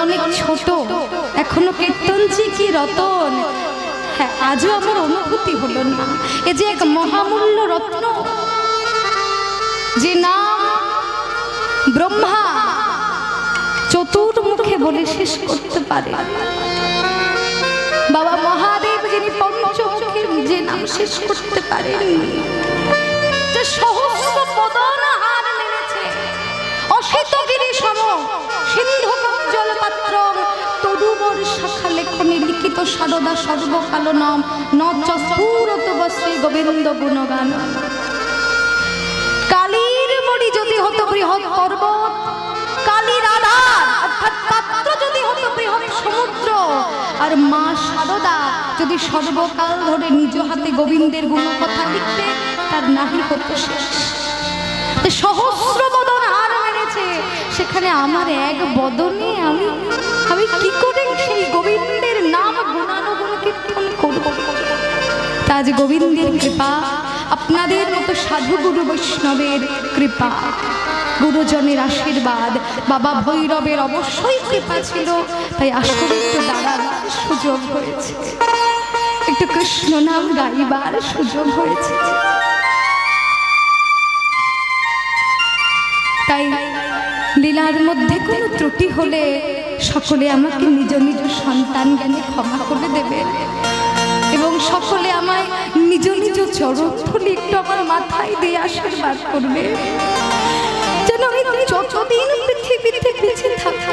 অনেক ছোট, এখনো কীর্তনজি কি রতন। হ্যাঁ, আজও আমার অনুভূতি হলো না এ যে এক মহামূল্য রত্ন, যে নাম ব্রহ্মা চতুর্মুখে বলে শেষ করতে পারে। বাবা মহাদেব যিনি পঞ্চমুখে যে নাম শেষ করতে পারেন, যে সহস্র বদন হার মেরেছে, অশীতগিরি সম সিন্ধু জলপাত্র তরুবর শাখা লেখনে লিখিত সারদা সর্বকাল নাম নচস্ফুরত বস্ত্রে গোবিন্দ গুণগান। কালীর মণি যদি হতো বৃহৎ পর্বত, কালীর আধার অর্থাৎ পাত্র যদি হতো বৃহৎ সমুদ্র, আর মা সারদা যদি সর্বকাল ধরে নিজ হাতে গোবিন্দের গুণকথা লিখতে, তার নাহি হতো শেষ। সহস্র বদন হার মেরেছে, সেখানে আমার এক বদনে আমি কি করে সেই গোবিন্দের নাম গুণানুগুণ কীর্তন করব? আজ গোবিন্দের কৃপা, আপনাদের মতো সাধু গুরু বৈষ্ণবের কৃপা, গুরুজনের আশীর্বাদ, বাবা ভৈরবের অবশ্যই কৃপা ছিল, তাই আসলে একটু দাঁড়াবার সুযোগ হয়েছে, একটু কৃষ্ণ নাম গাইবার সুযোগ হয়েছে। তাই লীলার মধ্যে কোনো ত্রুটি হলে সকলে আমাকে নিজ নিজ সন্তান জ্ঞানে ক্ষমা করে দেবে, এবং সকলে আমায় নিজ নিজ চরণধূলি একটু আমার মাথায় দিয়ে আশীর্বাদ করবে, যেন আমি যতদিন পৃথিবীতে বেঁচে থাকব,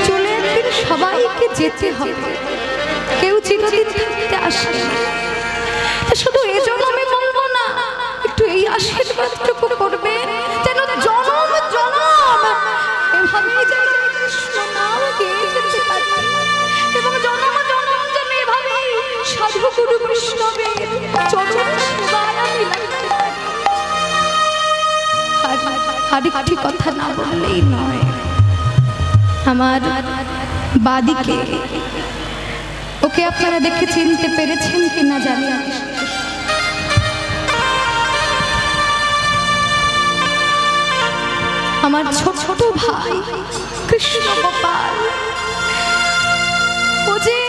চলে একদিন সবাইকে যেতে হবে, কেউ চিরদিন থাকতে আসে। শুধু এই জন্মে বলবো না, একটু এই আশীর্বাদটুকু করবে, যেন জনম জনম এভাবেই যেন কৃষ্ণ নাম গেয়ে যেতে পারি, এবং জনম জনম যেন এভাবেই সাধু গুরু বৈষ্ণবের চরণ সেবায় আমি লাগতে পারি। আরেকটি কথা না বললেই নয়, আমার বাদিকে, ওকে আপনারা দেখে চিনতে পেরেছেন কিনা জানি না, আমার ছোট ভাই কৃষ্ণ গোপাল, ও যে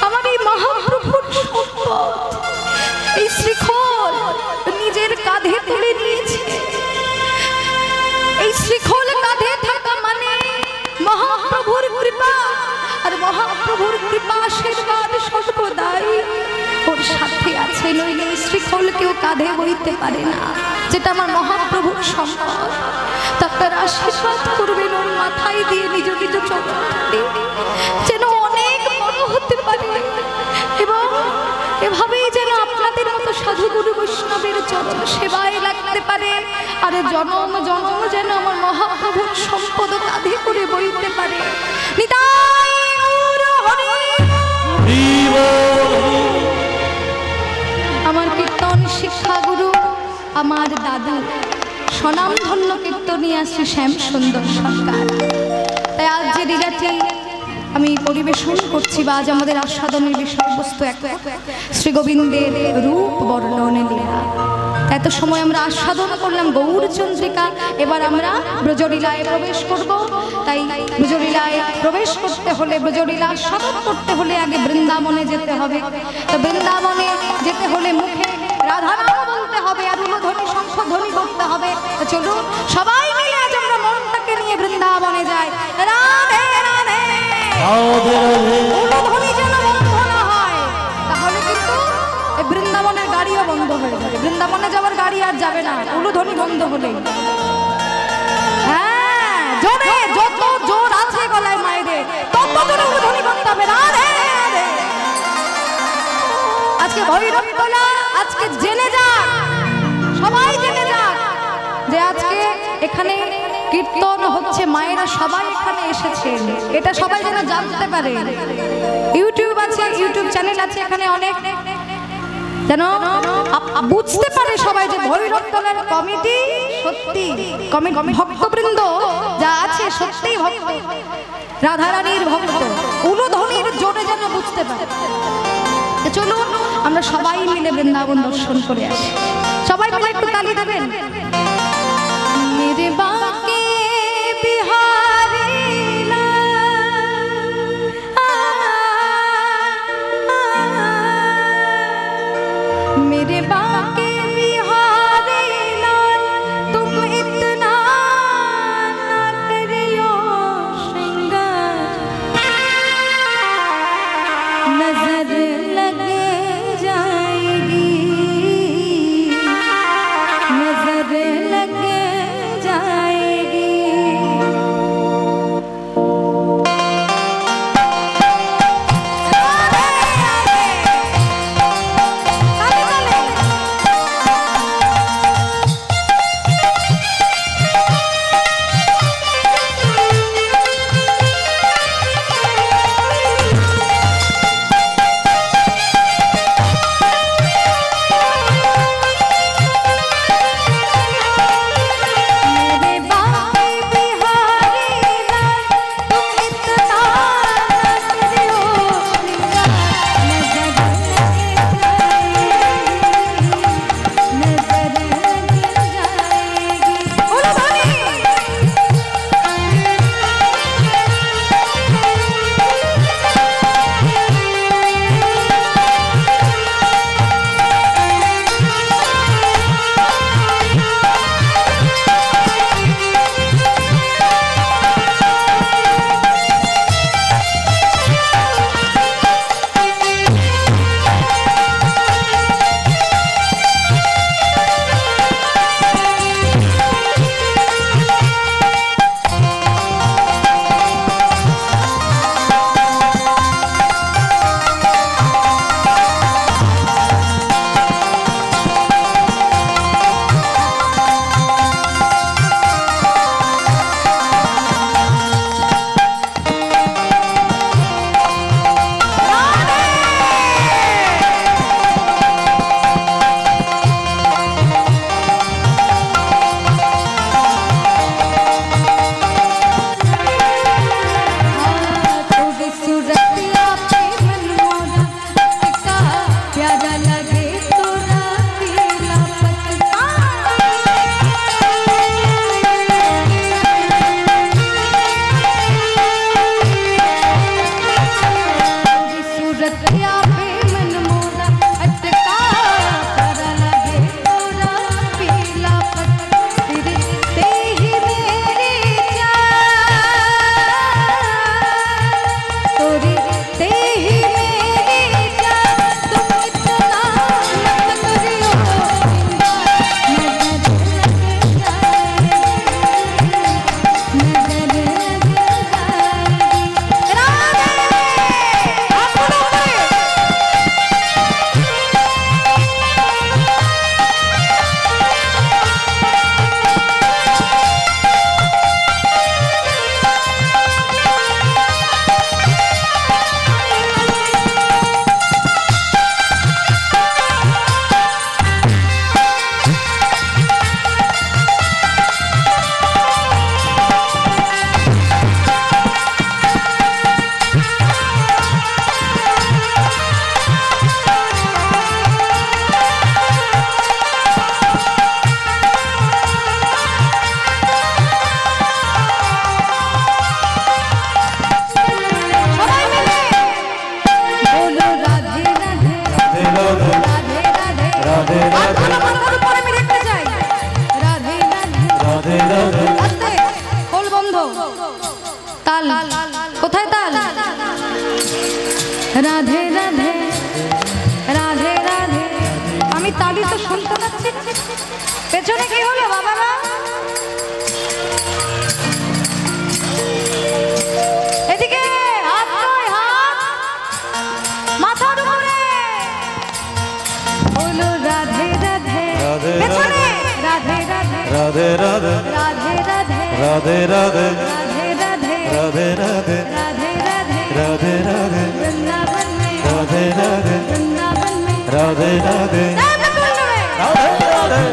আমার এই মহাপ্রভুর সম্পদ, এই শ্রীখল নিজের কাঁধে তুলে নিয়েছে। এই শ্রীখল কাঁধে থাকা মানে মহাপ্রভুর কৃপা, আর মহাপ্রভুর কৃপা আশীর্বাদ সর্বদাই ওর সাথে আছে, নইলে এই শ্রীখল কেউ কাঁধে বইতে পারে না, যেটা আমার মহাপ্রভুর সম্পদ। তার আশীর্বাদ করবেন ওর মাথায় দিয়ে নিজ নিজ চরণ, যেন অনেক বড় হতে পারে, এবং এভাবেই যেন আপনাদের মতো সাধু গুরু বৈষ্ণবের চরণ সেবায় লাগতে পারে, আর জনম জনম যেন আমার মহাপ্রভুর সম্পদ কাঁধে করে বইতে পারে। আমার কীর্তন শিক্ষা গুরু, আমার দাদু স্বনামধন্য কীর্তনিয়া শ্রী শ্যাম সুন্দর সরকার। তাই আজ যে লীলাটি আমি পরিবেশন করছি, বা আজ আমাদের আস্বাদনের বিষয়বস্তু এক শ্রী গোবিন্দের রূপ বর্ণন লীলা। এত সময় আমরা আস্বাদন করলাম গৌরচন্দ্রিকা, এবার আমরা ব্রজলীলায় প্রবেশ করব। তাই ব্রজলীলায় প্রবেশ করতে হলে, ব্রজলীলা আস্বাদন করতে হলে আগে বৃন্দাবনে যেতে হবে। তো বৃন্দাবনে যেতে হলে মুখে রাধা নাম বলতে হবে, আর উলুধ্বনি শঙ্খধ্বনি করতে হবে। তো চলুন সবাই মিলে আজ আমরা মনটাকে নিয়ে বৃন্দাবনে যাই। রাধে রাধে, উলুধ্বনি যেন বন্ধ না হয়, তাহলে কিন্তু এই বৃন্দাবনের গাড়িও বন্ধ হয়ে যাবে। বৃন্দাবনে যাওয়ার গাড়ি আর যাবে না উলুধ্বনি বন্ধ হলে। হ্যাঁ, জোরে, যত জোর আছে গলায় মায়েদের তত জোরে উলুধ্বনি করতে হবে। রাধে রাধে। আজকে ভৈরব তোলা, আজকে জেনে যাক, সবাই জেনে যাক যে আজকে এখানে কীর্তন হচ্ছে, মায়েরা সবাই এখানে এসেছেন, এটা সবাই যেন জানতে পারে। ইউটিউব আছে, ইউটিউব চ্যানেল আছে, এখানে অনেক যেন বুঝতে পারে সবাই যে ভৈরব তোলার কমিটি সত্যি, ভক্তবৃন্দ যা আছে সত্যিই ভক্ত, রাধারানীর ভক্ত, উলুধ্বনির জোরে যেন বুঝতে পারে। চলুন আমরা সবাই মিলে বৃন্দাবন দর্শন করে আসি। সবাই মিলে একটু তালি দেবেন। মেরে বাঁকে বিহারি তাল কোথায় তাল? রাধে রাধে রাধে রাধে। আমি তালি তো শুনতে পাচ্ছি, পেছনে কি হলো বাবা? এদিকে হাত নয়, হাত মাথার উপরে বলো রাধে রাধে। পেছনে রাধে রাধে রাধে রাধে রাধে রাধে রাধে রাধে राधे राधे राधे राधे राधे राधे राधे वृंदावन में राधे राधे वृंदावन में राधे राधे राधाकुंड में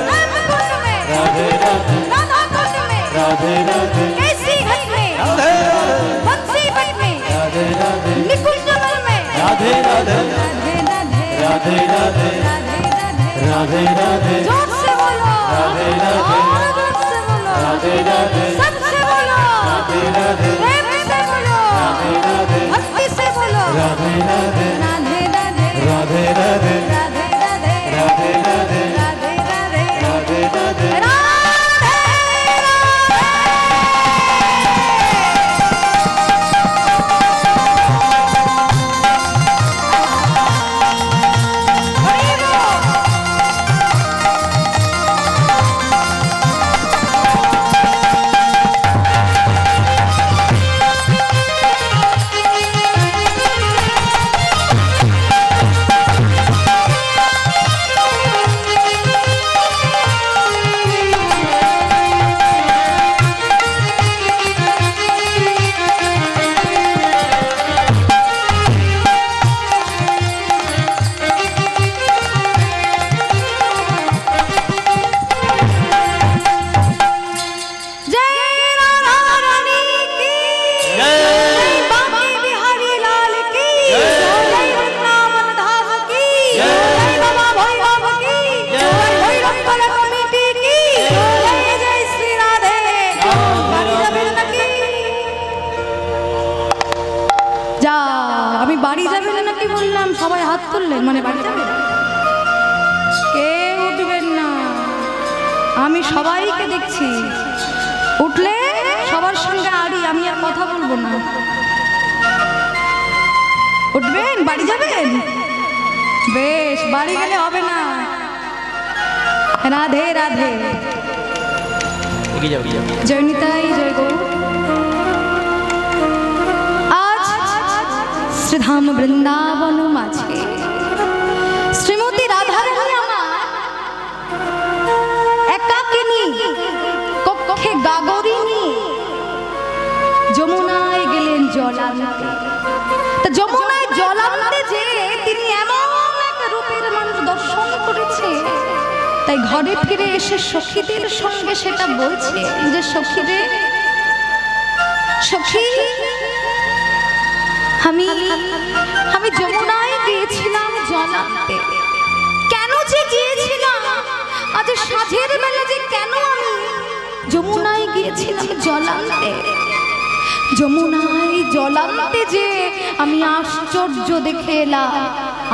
राधाकुंड में राधे राधे राधाकुंड में राधे राधे कैसी घट में राधे बंसी बट में राधे राधे निकुंज जल में राधे राधे राधे राधे राधे राधे राधे राधे राधे जोर से बोलो राधे राधे और जोर से बोलो राधे राधे सबसे बोलो राधे राधे प्रेम से बोलो राधे राधे भक्ति से बोलो राधे राधे राधे राधे राधे राधे राधे राधे राधे राधे राधे राधे राधे राधे সবাই হাত তুললেন, মানে বাড়ি যাবেন? কেউ উঠবেন না, আমি সবাইকে দেখছি। উঠলে সবার সঙ্গে আড়ি, আমি আর কথা বলবো না। উঠবেন, বাড়ি যাবেন? বেশ, বাড়ি গেলে হবে না। রাধে রাধে, জয় নিতাই, জয় গৌর। শ্রীধাম বৃন্দাবন মাঝে শ্রীমতী রাধারানী আমার একাকিনী কক্ষে গাগরিনী যমুনায় গেলেন জল আনতে। তা যমুনায় জল আনতে যে তিনি এমন এক রূপের মানুষ দর্শন করেছে, তাই ঘরে ফিরে এসে সখীদের সঙ্গে সেটা বলছে যে সখীরে, সখী আমি যমুনায় গিয়েছিলাম জল আনতে। কেন যে গিয়েছিলাম, আজ সাঁঝের বেলা যে কেন আমি যমুনায় গিয়েছিলাম জল আনতে। যমুনায় জল আনতে যে আমি আশ্চর্য দেখে এলাম।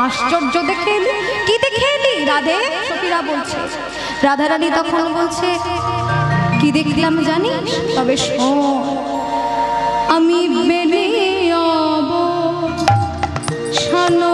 আশ্চর্য দেখে এলি? কি দেখে এলি রাধে? সখীরা বলছে, রাধারানী তখন বলছে, কি দেখলাম জানিস? তবে শোন, আমি বেরিয়ব শোনো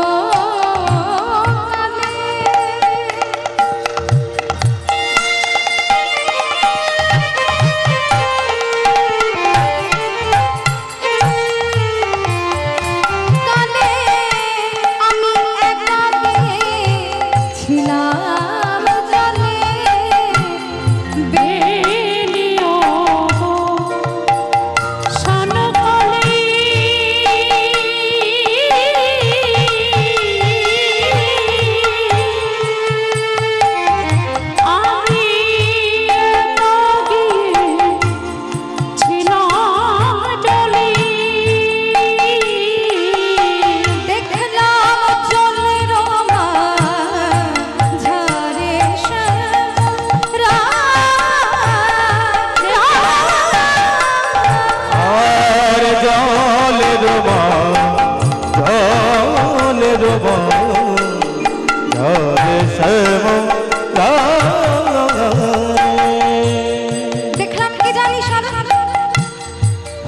দেখলাম কি জানি,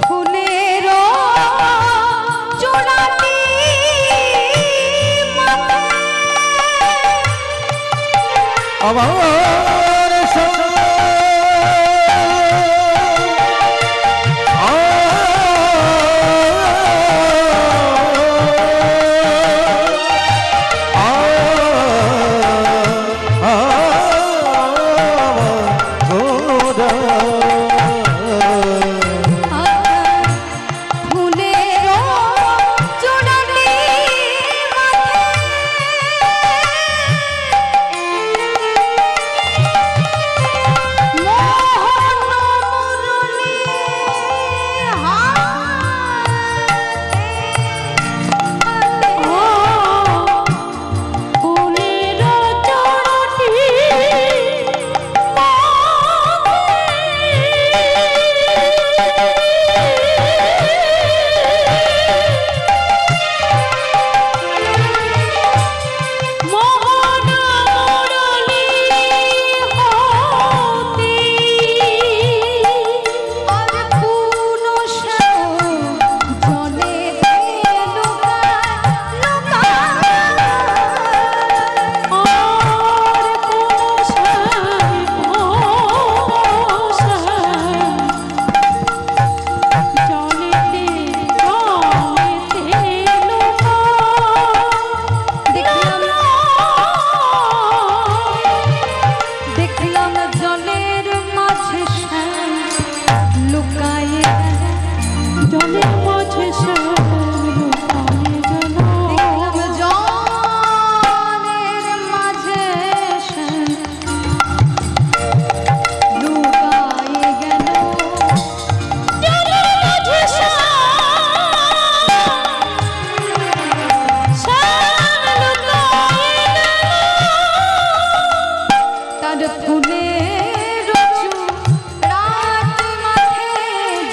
ফুলের আমার সঙ্গে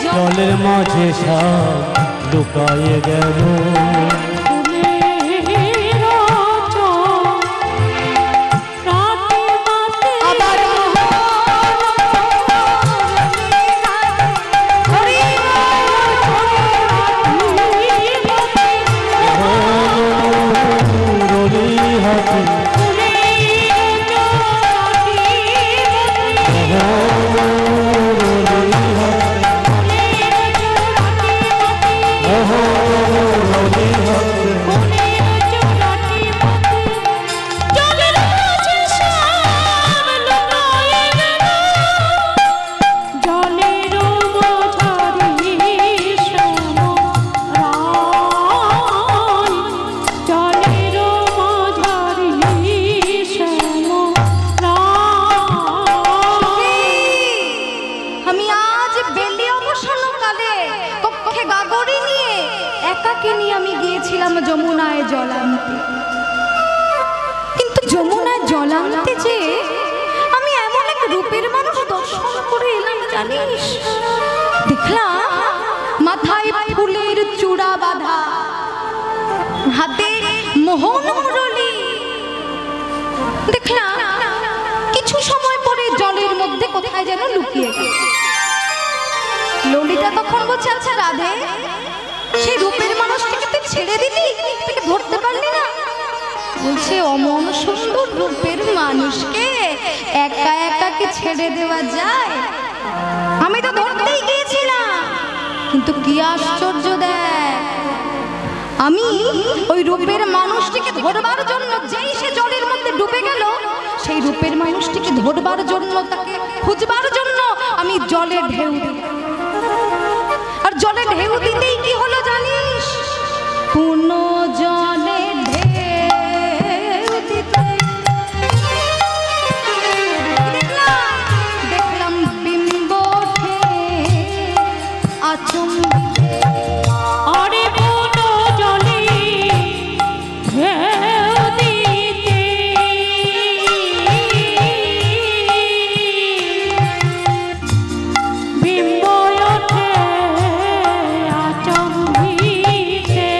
জলের মাঝে সাপ লুকায়ে গেল যমুনায় জল আনতে, কিন্তু যমুনায় জল আনতে যে আমি এমন এক রূপের মানুষ দর্শন করে এলাম জানিস। দেখলাম মাথায় ফুলের চূড়া বাঁধা, হাতে মোহন মুরলী। দেখলাম কিছু সময় পরে জলের মধ্যে কোথায় যেন লুকিয়ে গেল। ললিতা তখন বলছে, আচ্ছা রাধে, সেই রূপের মানুষটাকে তুই ছেড়ে দিলি, তাকে ধরতে পারলি না? বলছে, অমন সুন্দর রূপের মানুষকে একা একা কি ছেড়ে দেওয়া যায়? আমি তো ধরতেই গিয়েছিলাম, কিন্তু কি আশ্চর্য দেখ, আমি ওই রূপের মানুষটিকে ধরবার জন্য যেই সে জলের মধ্যে ডুবে গেল, সেই রূপের মানুষটিকে ধরবার জন্য, তাকে খুঁজবার জন্য আমি জলে ঢেউ দিই। আর জলে ঢেউ দিতেই কি হলো জানিস? পূর্ণ জলে ঢেউ দিতে দেখলাম বিম্ব আচমকে, আরে পূর্ণ জলে ঢেউ দিতে বিম্ব ওঠে আচমকে।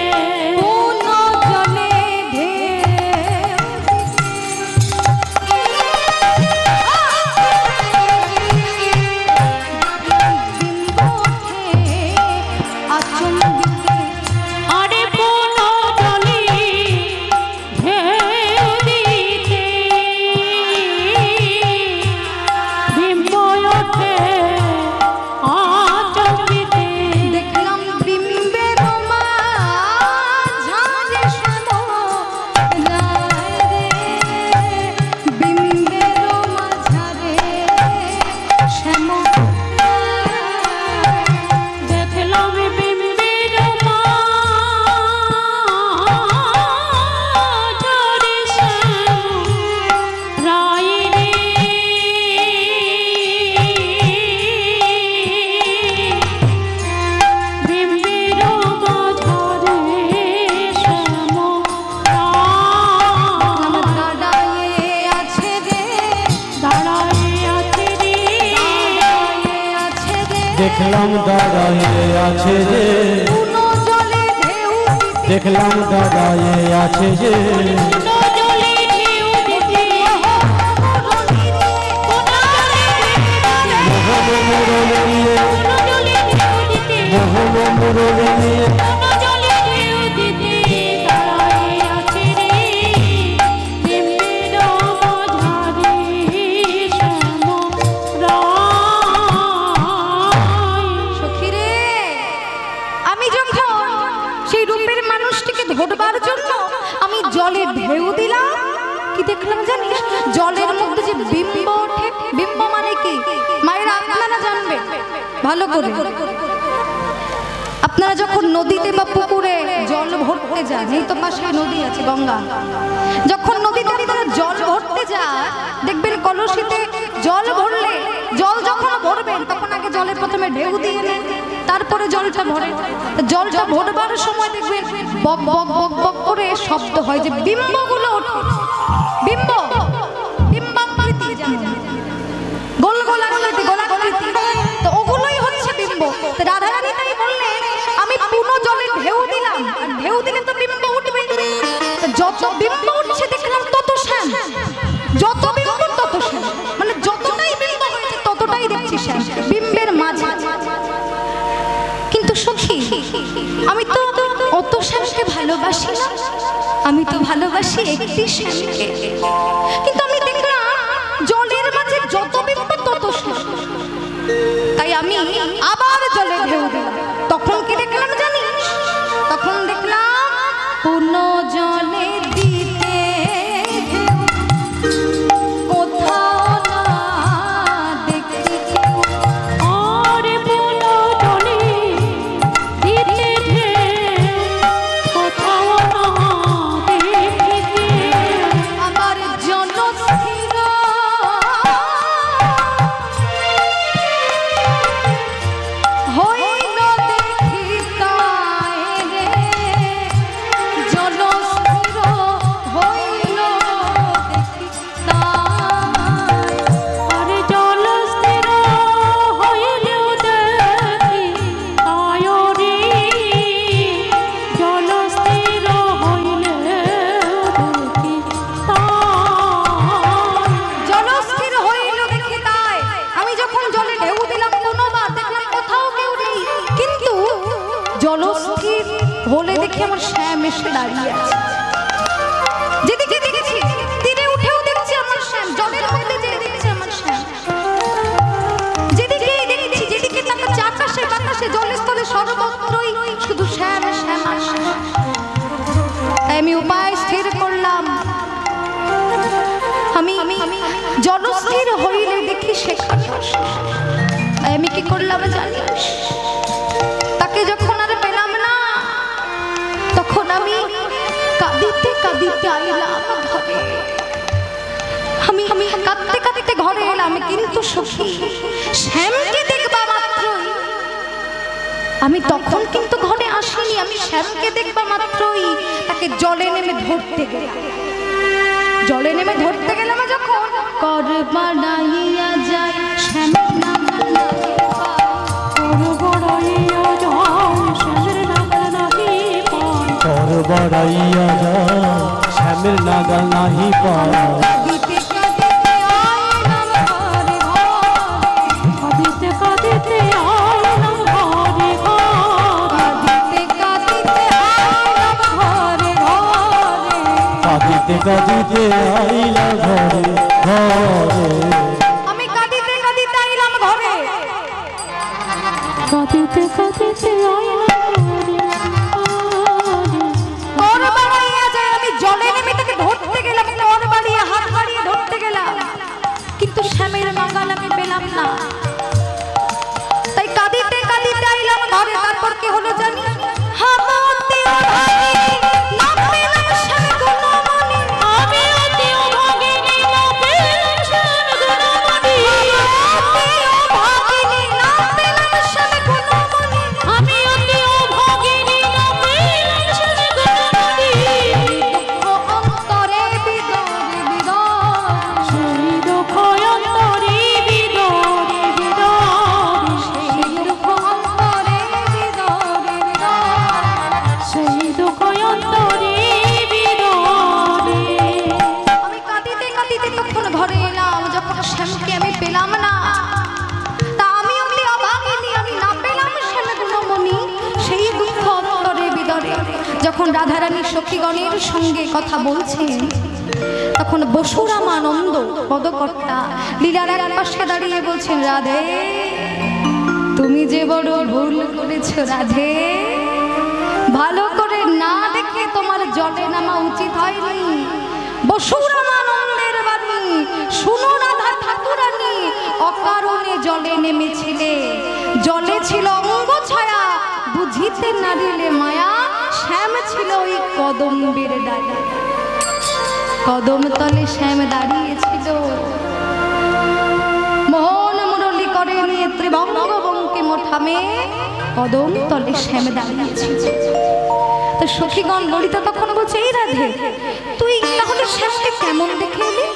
দাঁড়ায়ে আছে যে কোনো জলে ঢেউ দিতে দেখলাম দাঁড়ায়ে আছে যে ধরবার জন্য আমি জলে ঢেউ দিলাম, কি দেখলাম জানিস? জলের মধ্যে যে বিম্ব ওঠে, বিম্ব মানে কি মায়েরা আপনারা জানবে ভালো করে। আপনারা যখন নদীতে বা পুকুরে জল ভরতে যান, এই তো পাশে নদী আছে গঙ্গা, যখন নদীতে আপনারা জল ভরতে যান দেখবেন কলসিতে জল ভরলে জল যখন ভরবেন তখন আগে জলে প্রথমে ঢেউ দিয়ে নেন, তারপরে জলটা ভরে। জলটা ভরবার সময় দেখবেন বক বক বক বক করে শব্দ হয়, যে বিম্বগুলো ওঠে। বিম্ব বিম্বাকৃতি, যেমন গোল গোল আকৃতি, গোলাকৃতি, তো ওগুলোই হচ্ছে বিম্ব। তো রাধারানী তাই বললেন আমি পুরো জলে ঢেউ দিলাম, আর ঢেউ দিলে তো বিম্ব উঠবে। যত বিম্ব উঠছে দেখলাম তত শ্যাম, যত বিম্ব তত শ্যাম, মানে যতটাই বিম্ব হয়েছে ততটাই দেখছি শ্যাম বিম্বের মাঝে। কিন্তু সখী আমি তো অত শ্যামকে ভালোবাসি না, আমি তো ভালোবাসি একটি শ্যামকে। কিন্তু আমি দেখলাম জলের মাঝে যত বিম্ব তত শ্যাম, তাই আমি আবার জলে ঢেউ দিলাম। তখন কি দেখলাম জানিস? তখন দেখলাম পুনঃ জলে দিতে কোথাও না দেখতে কেউ, আর পুনঃ জলে দিতে কোথাও না দেখতে আমার জনস্থির হইল দেখি তাই রে, জনস্থির হইল দেখি তাই, আরে জনস্থির হইল দেখি তাই রে, জনস্থির হইল দেখি তাই, জনস্থির হইল দেখি তাই। আমি যখন জলে ঢেউ দিলাম কোনোবার দেখলাম কোথাও কেউ নেই, কিন্তু জলস্থির হলে দেখি আমার শ্যাম এসে দাঁড়িয়ে আছে। যেদিকে দেখেছি তীরে উঠেও দেখছি আমার শ্যাম, জলের মধ্যে যে দেখছি আমার শ্যাম, যেদিকেই দেখছি, যেদিকে তাকাচ্ছি আকাশে বাতাসে জলের স্থলে সর্বত্রই শুধু শ্যাম শ্যাম আর শ্যাম। তাই আমি উপায় স্থির করলাম, আমি জলস্থির হইলে দেখি সেখানে তাই আমি কি করলাম জানিস? তাকে যখন আর পেলাম না তখন আমি কাঁদিতে কাঁদিতে আইলাম ঘরে। আমি কাঁদতে কাঁদতে ঘরে এলাম, কিন্তু সখী শ্যামকে দেখবা মাত্রই, আমি তখন কিন্তু ঘরে আসিনি, আমি শ্যামকে দেখবা মাত্রই তাকে জলে নেমে ধরতে গেলাম। জলে নেমে ধরতে গেলাম যখন কর বাড়াইয়া যায় শ্যামের নাগাল নাহি পায়, কর বাড়াইয়া যায় শ্যামের নাগাল নাহি পায়, কাঁদিতে কাঁদিতে আইলাম ঘরে ঘরে, কাঁদিতে কাঁদিতে আইলাম ঘরে ঘরে, কাঁদিতে কাঁদিতে আইলাম ঘরে ঘরে, কাঁদিতে কাঁদিতে আইলা ঘরে ঘরে, আমি কাঁদিতে কাঁদিতে আইলাম ঘরে, কাঁদিতে কাঁদিতে আইলাম ঘরে ঘরে, কর বাড়াইয়া যায় আমি জলে নেমে তাকে ধরতে গেলাম, কর বাড়িয়ে হাত বাড়িয়ে ধরতে গেলাম, কিন্তু শ্যামের নাগাল আমি পেলাম না। তাই কাঁদিতে কাঁদিতে আইলাম ঘরে। তারপর কি হলো জানি? হামতে ভাগিনী না পেলাম শ্যাম গুণমণি, আমি অতি ভাগিনী না পেলাম শ্যাম গুণমণি, যখন রাধারানী সখীগণের সঙ্গে কথা বলছেন, তখন বসুরামানন্দ পদকর্তা লীলার এক পাশে দাঁড়িয়ে বলছেন, রাধে তুমি যে বড় ভুল করেছো রাধে, ভালো করে না দেখে তোমার জলে নামা উচিত হয়নি। বসুরামানন্দের বাণী শুনো রাধা ঠাকুরানী, অকারণে জলে নেমেছিলে, জলে ছিল অঙ্গ ছায়া, বুঝিতে নারিলে মায়া, শ্যাম ছিল ওই কদম্বের ডালে, কদম তলে শ্যাম দাঁড়িয়েছিল, মোহন মুরলী করে নিয়ে ত্রিভঙ্গ বঙ্কিম ঠামে, কদম তলে শ্যাম দাঁড়িয়েছিল। তো সখীগণ ললিতা তখন বলছে, এই রাধে তুই তাহলে শ্যামকে কেমন দেখে এলি,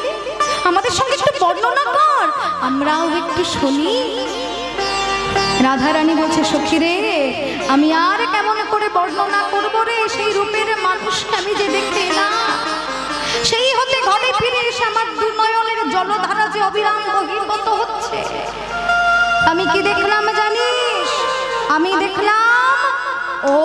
আমাদের সঙ্গে একটু বর্ণনা কর, আমরাও একটু শুনি। রাধারানী বলছে, সখী রে আমি আর কেমন করে বর্ণনা করবো রে, সেই রূপের মানুষকে আমি যে দেখতে এলাম, সেই হতে ঘরে ফিরে এসে আমার দু নয়নের জলধারা যে অবিরাম বহির্গত হচ্ছে। আমি কি দেখলাম জানিস? আমি দেখলাম ও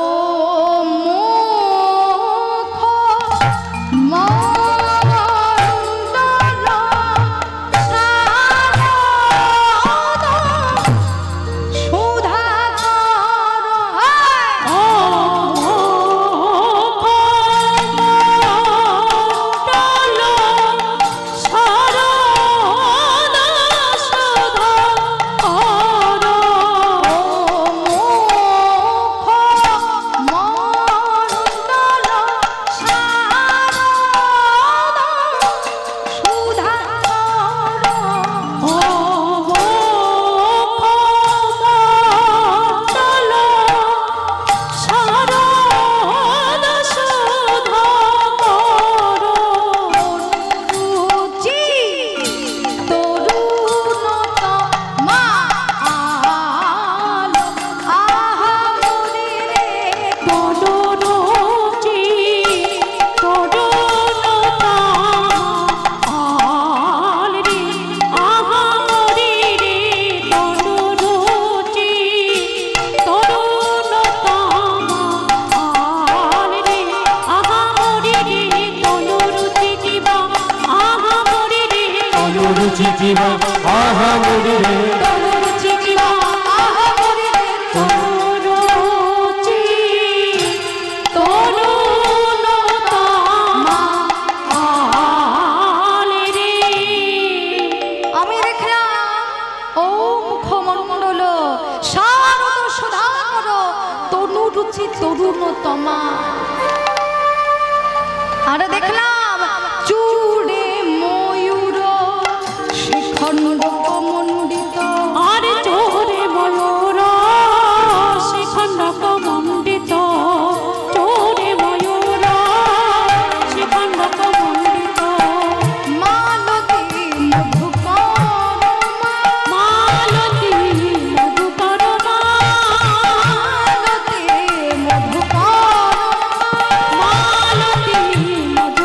আর দেখলাম চূড়ে ময়ূর শিখণ্ড কমণ্ডিত, আর চূড়ে ময়ূর শিখণ্ড কমণ্ডিত, চূড়ে ময়ূর শিখণ্ড কমণ্ডিত, মালতী মধুকর মালতী মধুকর মালতী মধুকর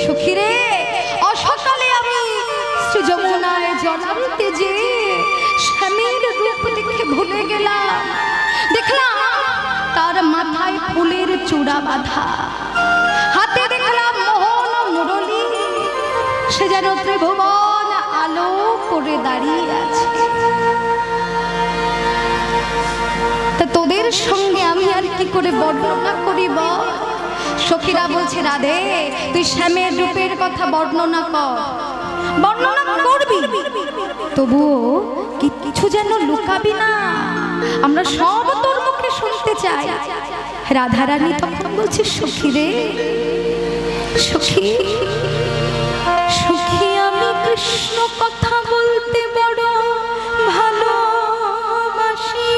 সখীরে অসকালে আমি শ্রী যমুনায় জলান্তে যে স্বামীর রূপ দেখে ভুলে গেলাম। দেখলাম তার মাথায় ফুলের চূড়া বাঁধা, হাতে দেখলাম মোহন মুরলী, সে যেন ত্রিভুবন আলো করে দাঁড়িয়ে আছে। তা তোদের সঙ্গে আমি আর কি করে বর্ণনা করিব? সখীরা বলছে, রাধে তুই শ্যামের রূপের কথা বর্ণনা কর। বর্ণনা করবি, তবুও কিছু যেন লুকাবি না, আমরা সব তোর মুখে শুনতে চাই। রাধারানী তখন বলছে, সখী রে সখী, সখী আমি কৃষ্ণ কথা বলতে বড় ভালোবাসি।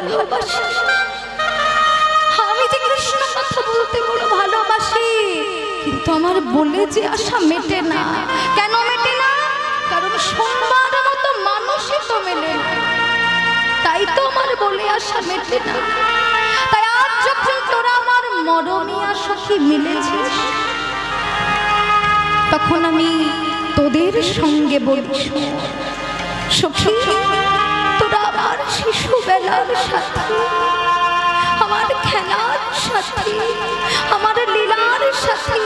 ভালোবাসি, আমি যে কৃষ্ণ কথা বলতে বড় ভালোবাসি, কিন্তু আমার বলে যে আশা মেটে না। কেন মেটে না? কারণ সোমবার মতো মানুষই তো মেলে না, তাই তো আমার বলে আশা মেটে না। তাই আজ যখন তোরা আমার মরমিয়া সখী মিলেছিস, তখন আমি তোদের সঙ্গে বলি, সখী তোরা আমার শিশুবেলার সাথী, আমার খেলার সাথী, আমার লীলার সাথী,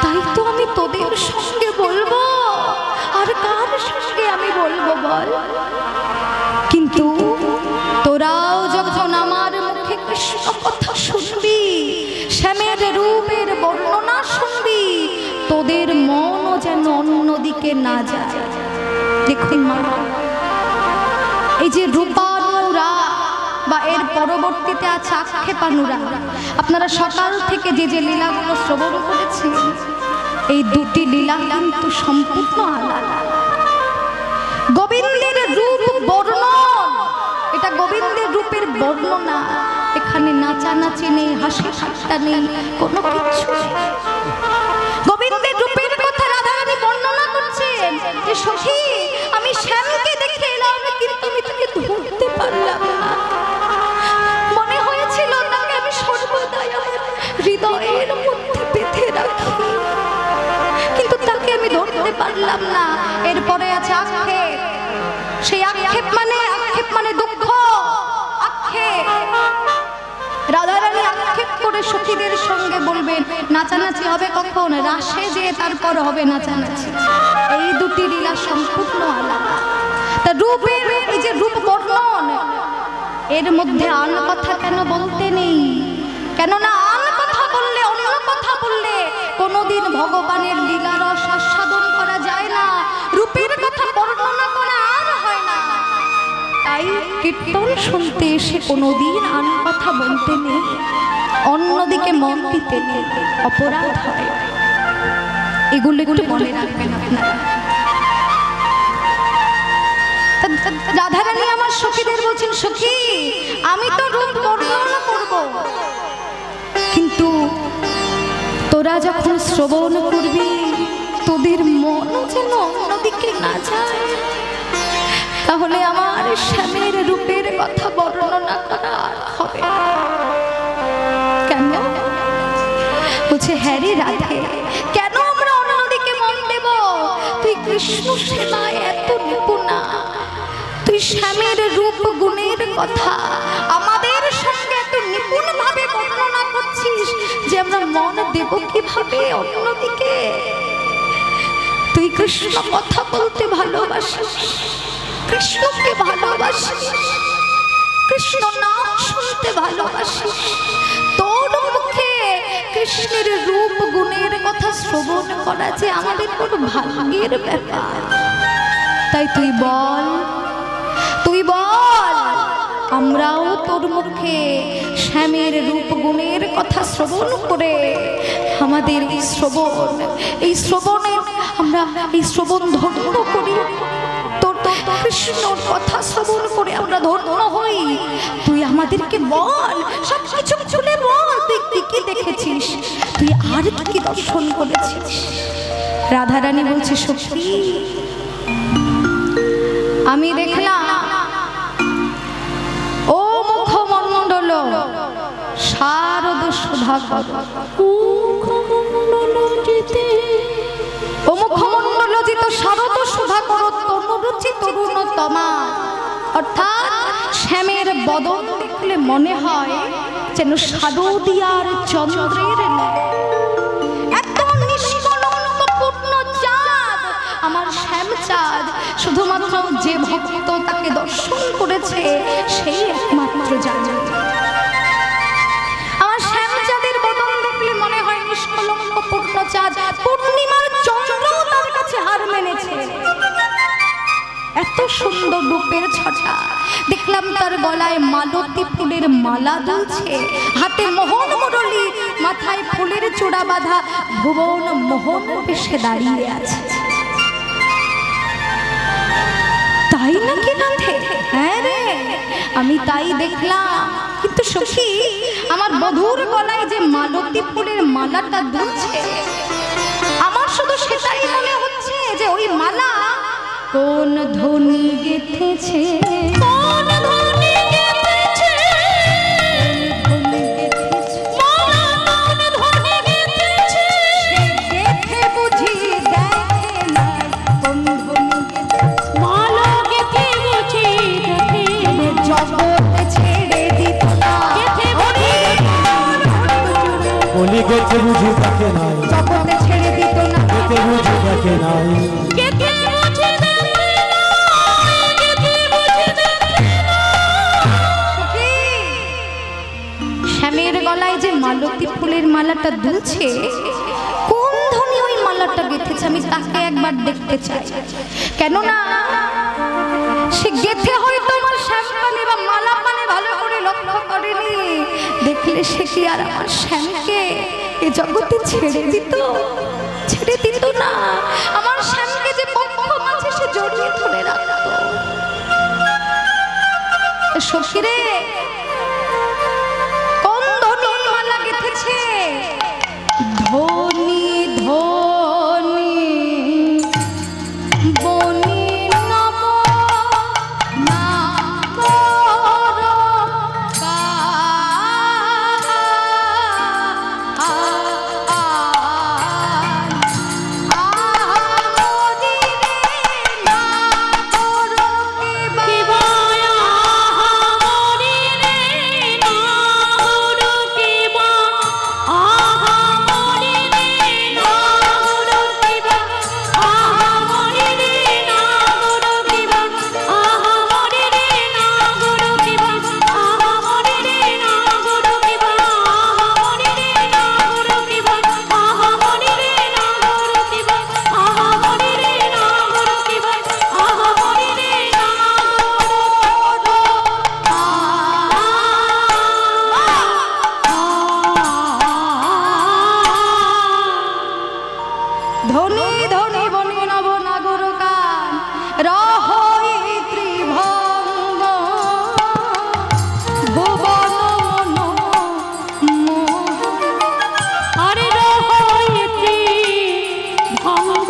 তাই তো আমি তোদের সঙ্গে বলবো। আর কার সঙ্গে আমি বলবো বল? কিন্তু তোরাও যখন আমার মুখে কৃষ্ণ কথা শুনবি, শ্যামের রূপের বর্ণনা শুনবি, তোদের মনও যেন অন্যদিকে না যায়। দেখুন মা, এই যে রূপানুরা বা এর পরবর্তীতে আছে আক্ষেপানুরা, আপনারা সকাল থেকে যে যে লীলাগুলো শ্রবণ করেছেন, এই দুটি লীলা কিন্তু সম্পূর্ণ আলাদা। গোবিন্দের রূপ বর্ণন, এটা গোবিন্দের রূপের বর্ণনা। এখানে নাচানাচি নেই, হাসি ঠাট্টা নেই, কোনো কিছু নেই। গোবিন্দের রূপের কথা রাধারানী বর্ণনা করছেন যে সখী আমি শ্যামকে দেখে এলাম, কিন্তু আমি তাকে ধরতে পারলাম না। মনে হয়েছিল তাকে আমি সর্বদাই আমার হৃদয়ের মধ্যে বেঁধে রাখি, কিন্তু তাকে আমি ধরতে পারলাম না। এরপরে আছে আক্ষেপ। সেই আক্ষেপ মানে দুঃখ। আক্ষেপ, রাধারানী আক্ষেপ করে সখীদের সঙ্গে বলবেন নাচানাচি হবে কখন? রাসে যে তারপর হবে নাচানাচি। এই দুটি লীলা সম্পূর্ণ আলাদা। তা রূপের এই যে রূপ বর্ণন, এর মধ্যে আন কথা কেন বলতে নেই? কেননা আন কথা বললে, অন্য কথা বললে কোনোদিন ভগবানের লীলা রস আস্বাদন করা যায় না, রূপের কথা বর্ণনা করা আর হয় না। তাই কীর্তন শুনতে এসে কোনোদিন আন কথা বলতে নেই, অন্যদিকে মন দিতে নেই, অপরাধ হয়। এগুলো একটু মনে রাখবেন আপনারা। রাধারানী আমার সখীদের বলছেন, সখী আমি তো রূপ বর্ণনা করব, কিন্তু তোরা যখন শ্রবণ করবি তোদের মন যেন অন্যদিকে না যায়, তাহলে আমার শ্যামের রূপের কথা বর্ণনা করা হবে না। কেন? বলছে হ্যাঁ রে রাধে, কেন আমরা অন্যদিকে মন দেব? তুই কৃষ্ণ সেবায় এত নিপুণা, তুই শ্যামের রূপ গুণের কথা আমাদের সঙ্গে এত নিপুণ ভাবে বর্ণনা করছিস যে আমরা মন দেব কিভাবে অন্যদিকে? তুই কৃষ্ণ কথা বলতে ভালোবাসিস, কৃষ্ণকে ভালোবাসিস, কৃষ্ণ নাম শুনতে ভালোবাসিস, তোর মুখে কৃষ্ণের রূপ গুণের কথা শ্রবণ করা যে আমাদের কোনো ভাগ্যের ব্যাপার। তাই তুই বল, তুই বল, আমরাও তোর মুখে শ্যামের রূপ গুণের কথা শ্রবণ করে আমাদের এই শ্রবণে আমরা এই শ্রবণ ধন্য করি, তোর কৃষ্ণর কথা শ্রবণ করে আমরা ধন্য হই। তুই আমাদেরকে বল, সব কিছু খুলে বল, তুই কি দেখেছিস, তুই আর কি দর্শন করেছিস? রাধারানী বলছে সখী আমি দেখলাম ও মুখমণ্ডল শারদ সুধাকর, ও মুখমণ্ডলজিত শারদ সুধাকর তনুরুচি তরুণতমা। অর্থাৎ শ্যামের বদন দেখলে মনে হয় যেন শারদিয়ার চন্দ্রের এত নিষ্কলঙ্ক পূর্ণ চাঁদ আমার শ্যামচাঁদ। শুধুমাত্র যে ভক্ত তাকে দর্শন করেছে সেই একমাত্র জানে। আমার শ্যামচাঁদের বদন দেখলে মনে হয় নিষ্কলঙ্ক পূর্ণ চাঁদ, পূর্ণিমার চন্দ্র তার কাছে হার মেনেছে। এত সুন্দর রূপের ছটা। দেখলাম তার গলায় মালতী ফুলের মালা দুলছে, হাতে মোহন মুরলী, মাথায় ফুলের চূড়া বাঁধা, ভুবন মোহন বেশে দাঁড়িয়ে আছে। তাই নাকি রাধে? হ্যাঁ রে, আমি তাই দেখলাম। কিন্তু সখী, আমার বধূর গলায় যে মালতী ফুলের মালাটা দুলছে, আমার শুধু সেটাই মনে হচ্ছে যে ওই মালা কোন ধ্বনি গেঁথেছে, কোন ধ্বনি গেঁথেছে, কোন ধ্বনি গেঁথেছে, গেঁথে বুঝি দেখে না কোন ধ্বনি গেঁথেছে, মালা গেঁথে বুঝি দেখে জগতে ছেড়ে দিত না, বলি গেছে বুঝি দেখে নাই, জগতে ছেড়ে দিত না, গেছে বুঝি দেখে নাই, শ্যামের গলায় যে মালতী ফুলের মালাটা দুলছে, কোন ধ্বনি ওই মালাটা গেঁথেছে আমি তাকে একবার দেখতে চাই। কেননা সে গেঁথে হয়তো আমার শ্যাম পানে বা মালা পানে ভালো করে লক্ষ্য করেনি, দেখলে সে কি আর আমার শ্যামকে এ জগতে ছেড়ে দিত? ছেড়ে দিত না। আমার শ্যামকে যে পক্ষ মাঝে সে জড়িয়ে ধরে রাখত। সখীরে, কোন ধ্বনি মালা গেঁথেছে? ধ্বনি ধ্বনি বনি নব নাগর ধ্বনি ধ্বনি বনি নব নাগর গান রহই ত্রিভঙ্গ ভুবন আরে রহই ত্রিভঙ্গ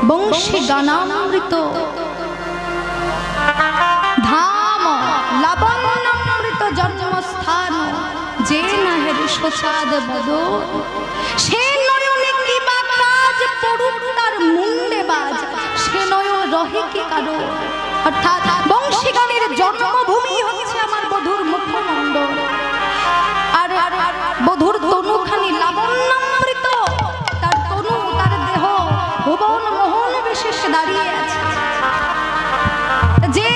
বংশী গানামৃত ধাম লবণামৃত জন্মস্থান যে নাহের শোষাদ বদন সে নয়নে কি বা কাজ পড়ুক তার মুন্ডে বাজ সে নয়ন রহে কি কারো। অর্থাৎ বংশী গানের জন্মভূমি হচ্ছে বেশে সে দাঁড়িয়ে আছে। যে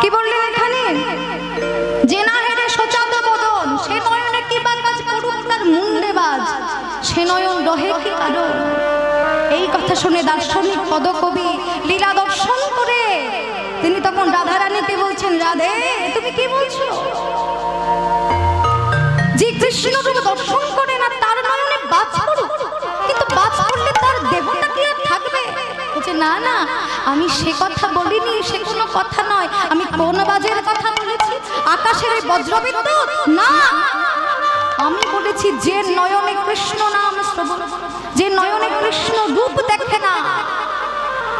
কি বললেন এখানে, যে না হেরে সোচাদ বদন, সে নয়নে কি বাজ করুক তার মুন্ডে বাজ, সে নয়ন রহে কি কারণ। এই কথা শুনে দার্শনিক পদকবি লীলা দর্শন করে তিনি তখন রাধারানীকে বলছেন, রাধে তুমি কি বলছো? যে কৃষ্ণ রূপ দর্শন করে না তার নয়নে বাজ করুক, কিন্তু বাজ করলে তার দেহটা কি আর থাকবে? বলছে না না, আমি সে কথা বলিনি, সে কোনো কথা নয়। আমি কোন বাজের কথা বলেছি? আকাশের এই বজ্রবিদ্যুৎ না, আমি বলেছি যে নয়নে কৃষ্ণ নাম শ্রবণ, যে নয়নে কৃষ্ণ রূপ দেখে না,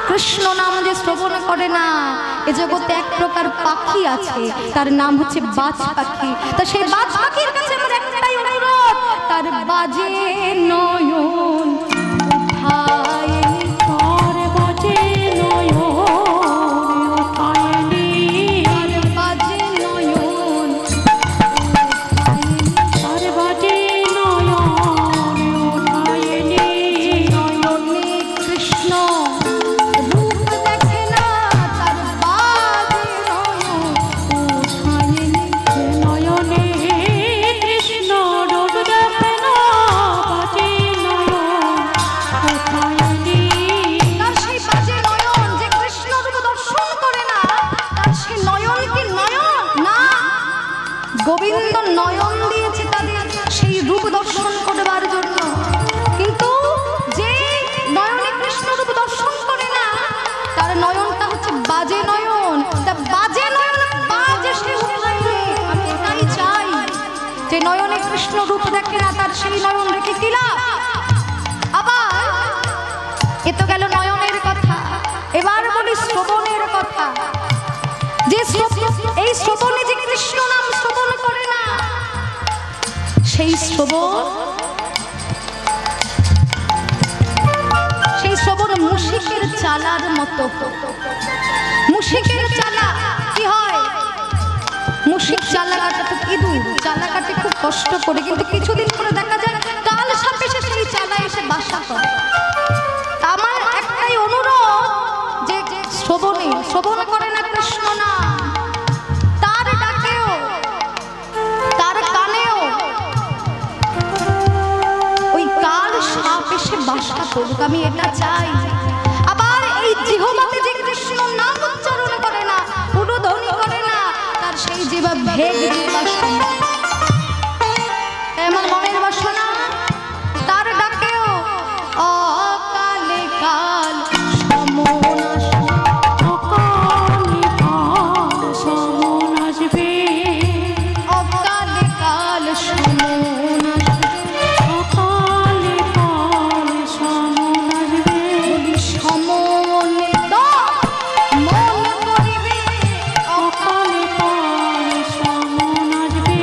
কৃষ্ণ নাম যে শ্রবণ করে না, এ জগতে এক প্রকার পাখি আছে, তার নাম হচ্ছে বাজ পাখি। তা সেই বাজ পাখির কাছে আমার একটাই অনুরোধ, তার বাজে নয়ন উঠায়, তার বাজে নয়ন উঠায়নি, তার বাজে নয়ন, তার বাজে নয়ন উঠায়নি। নয়নে কৃষ্ণ রূপ দেখে না, তার বাজে নয়ন উঠায়নি। নয়নে কৃষ্ণ রূপ দেখে না, বাজে নয়ন উঠায়নি। তার সেই বাজে নয়ন, যে কৃষ্ণ রূপ দর্শন করে না, তার সেই নয়ন কি নয়ন না, গোবিন্দ নয়ন দিয়েছে তাদের সেই রূপ দর্শন করবার জন্য। কিন্তু যে নয়নে কৃষ্ণ রূপ দর্শন করে না, তার নয়নটা হচ্ছে বাজে নয়ন। তা বাজে নয়ন বাজে সে উঠায়নি। আমি তাই চাই, যে নয়নে কৃষ্ণ রূপ দেখে না তার সেই নয়ন রেখে কি লাভ? আবার এ তো গেল নয়নের কথা, এবার বলি শ্রবণের কথা। যে এই শ্রবণে যে কৃষ্ণ নাম শ্রবণ করে না, সেই শ্রবণ মুশিকের চালার মতো। মুশিকের চালা কি হয়? মুশিক চালা কাটাতে, ইঁদুর চালা কাটে খুব কষ্ট করে, কিন্তু কিছুদিন পরে দেখা যায় কাল সাপে সে সেই চালা এসে বাসা করে। আমার একটাই অনুরোধ, যে শ্রবণ করে না কৃষ্ণ নাম, তার ডাকেও, তার কানেও ওই কাল সাপ এসে বাসা করুক, আমি এটা চাই। আবার এই জিহ্বাতে যে কৃষ্ণ নাম উচ্চারণ করে না, উলুধ্বনি করে না, তার সেই জিহ্বা ভেগ বাসনা, আমার মনের বাসনা, তার ডাকেও অকালে কাল সমন আসবে, অকালে কাল সমন আসবে, অকালে কাল সমন আসবে, অকালে কাল সমন আসবে। বলি সমনে তো মন করিবে, অকালে কাল সমন আসবে,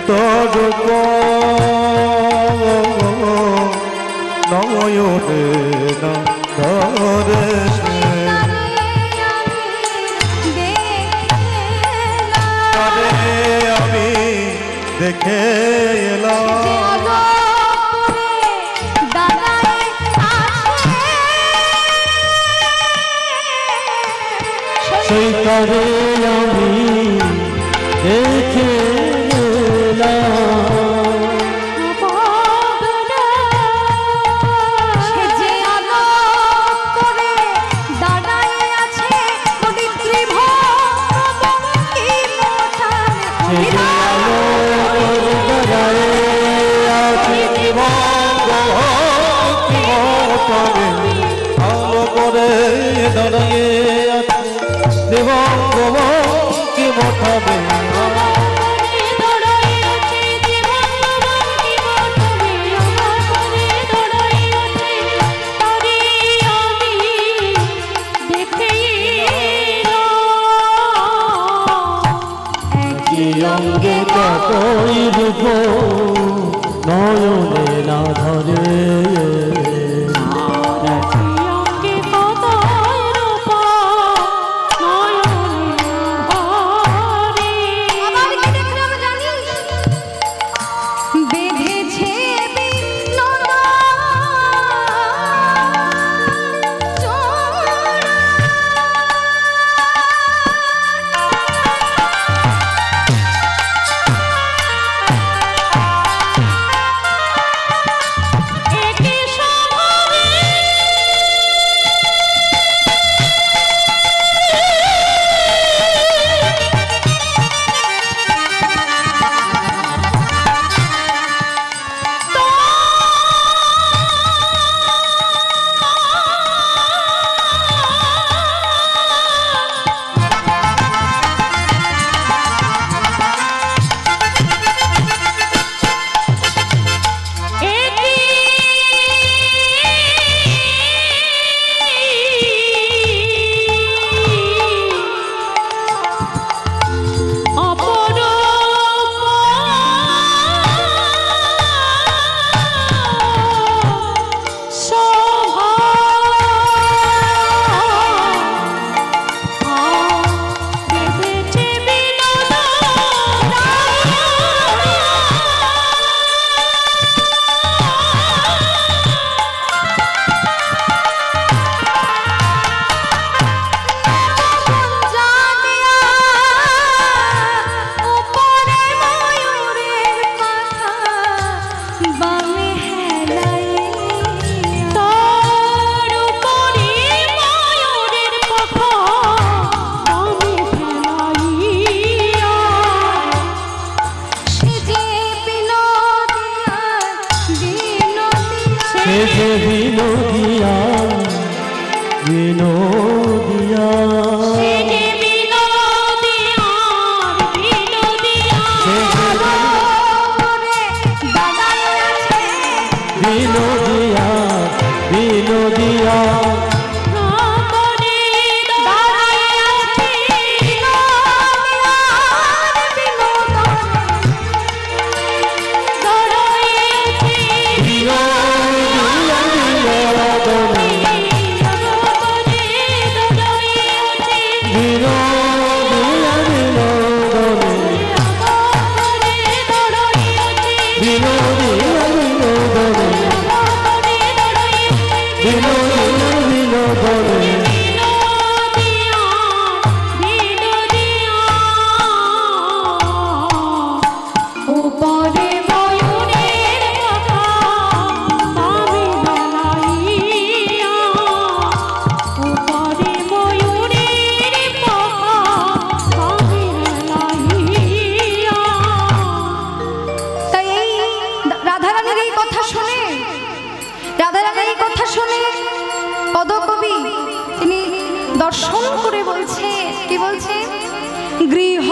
তোর নয়নে না ধরে তারে আমি দেখে এলাম সেই তারে আমি দেখে দাঁড়িয়ে আছে দেবঙ্গ কি মোটাবে অঙ্গে কতই রূপ নয়নে না ধরে বিনোদিয়া বিনোদিয়া বিনোদিয়া বিনোদিয়া পদকবি দর্শন করে বলছে কি বলছে গৃহ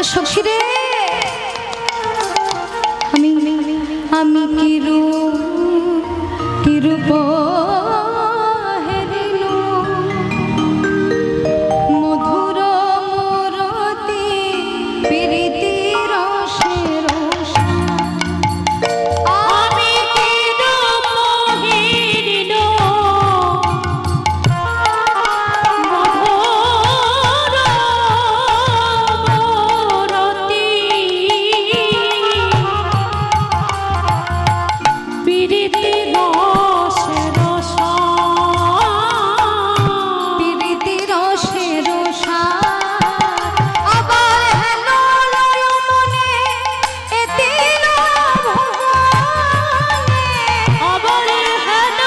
সখী রে আমি কিরূপ হেরিনু মধুর মূরতি প্রীতি রসে রসা আমি কিরূপ হেরিনু মধুর মূরতি প্রীতি রসে রসা প্রীতি রসে রসা আবার হেন লয় মনে এতিল ভুবনে আবার হেন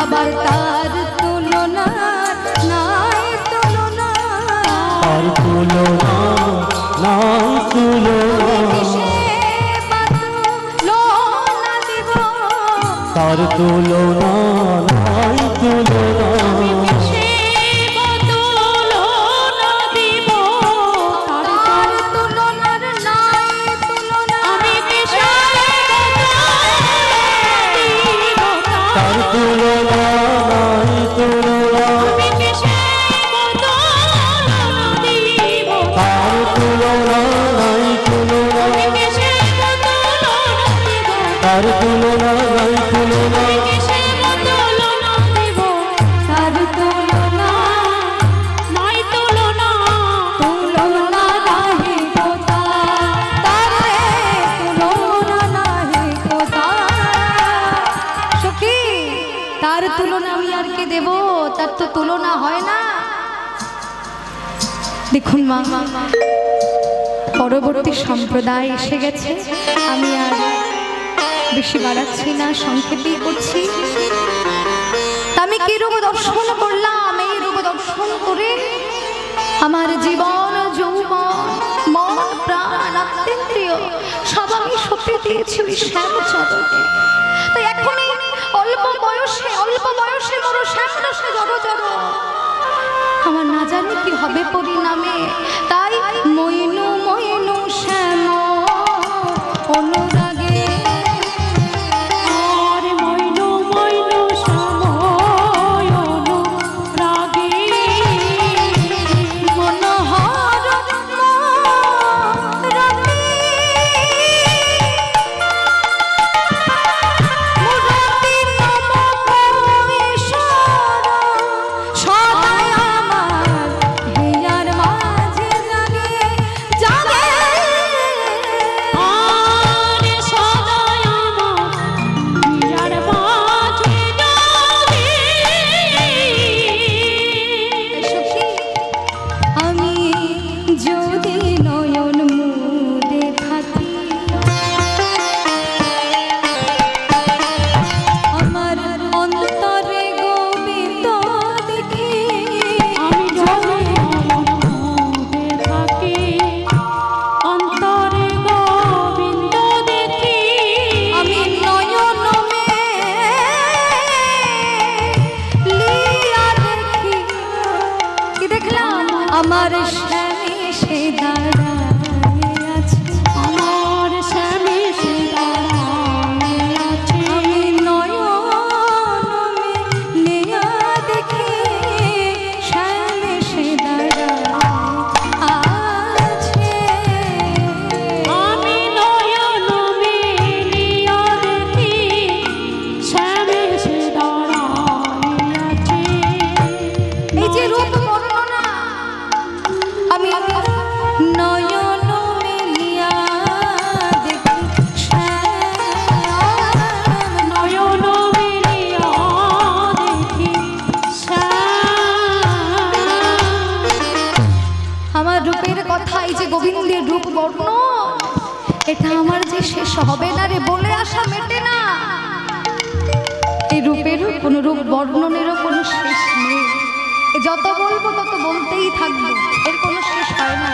আবার তার তুলনা নাই তুলনা তার তুলনা নাই তুলনা সে তুলনা দিব তার তুলনা নাই তুলনা তার তুলনার নাই তুলনা তার তুলনা নাই তুলনা তার তুলনা নাই তুলনা তার তুলনা নাই তুলনা তার তুলনা তুলনা নাহি কোথা তার তুলনা নাহি কোথা সখী তার তুলনা আমি আর কে দেব তার তো তুলনা হয় না দেখুন মা পরবর্তী সম্প্রদায় এসে গেছে আমি আর বেশি বাড়াচ্ছি না সংক্ষেপেই করছি তা আমি কি রূপ দর্শন করলাম এই রূপ দর্শন করে আমার জীবন যৌবন মন প্রাণ আত্মেন্দ্রিয় সব আমি সঁপে দিয়েছি ওই শ্যাম চরণে তাই এখনই অল্প বয়সে মোর শ্যাম রসে জড় জড় আমার না জানি কি হবে পরিণামে তাই মইনু শ্যাম অনুরাগে আমার স্বামী সে দাঁড়ায় আছে আমার স্বামী সে দাঁড়ায় আছে আমি নয়ন মেলিয়া দেখি স্বামী সে দাঁড়ায় আছে আমি নয়ন মেলিয়া দেখি স্বামী সে দাঁড়ায় আছে এই যে রূপ বর্ণনা আমি নয়ন আমার রূপের কথা, এই যে গোবিন্দের রূপ বর্ণন, এটা আমার যে শেষ হবে না রে, বলে আসা মেটে না। এই রূপেরও কোনো রূপ বর্ণনেরও কোনো শেষ নেই, যত বলবো তত বলতেই থাকবো, এর কোনো শেষ হয় না।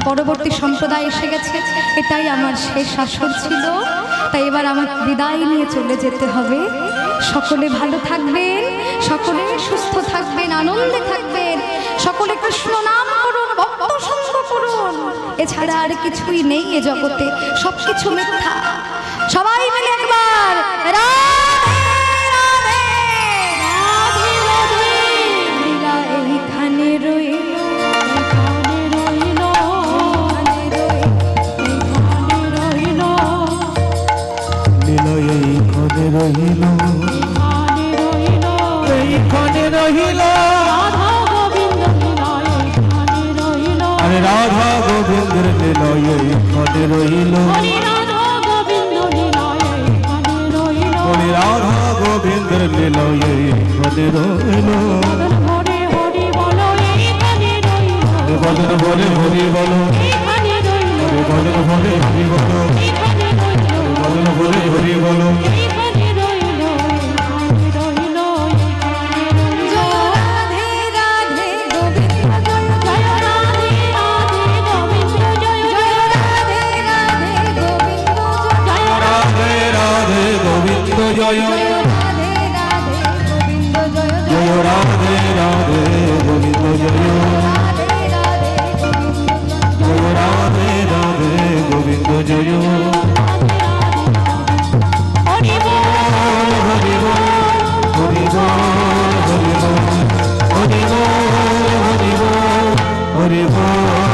পরবর্তী সম্প্রদায় এসে গেছে, এটাই আমার শেষ আসর ছিল, তাই এবার আমার বিদায় নিয়ে চলে যেতে হবে। সকলে ভালো থাকবেন, সকলে সুস্থ থাকবেন, আনন্দে থাকবেন, সকলে কৃষ্ণ নাম করুন, ভক্ত সঙ্গ করুন, এছাড়া আর কিছুই নেই এ জগতে, সব কিছু মিথ্যা। সবাই মিলে একবার লীলা এইখানে রইল, এইখানে রহিল, এইখানে রহিল, আরে রাধা গোবিন্দের লীলা এইখানে রহিল, বলি রাধা গোবিন্দের লীলা এইখানে রহিল। বদন বলে হরি বলো, বদন বলে হরি বলো, বদন বলে হরি বলো। জয় জয় রাধে রাধে গোবিন্দ জয়, জয় রাধে রাধে গোবিন্দ জয়। হরি বল হরি বল হরি বল হরি বল হরি বল হরি বল হরি বল।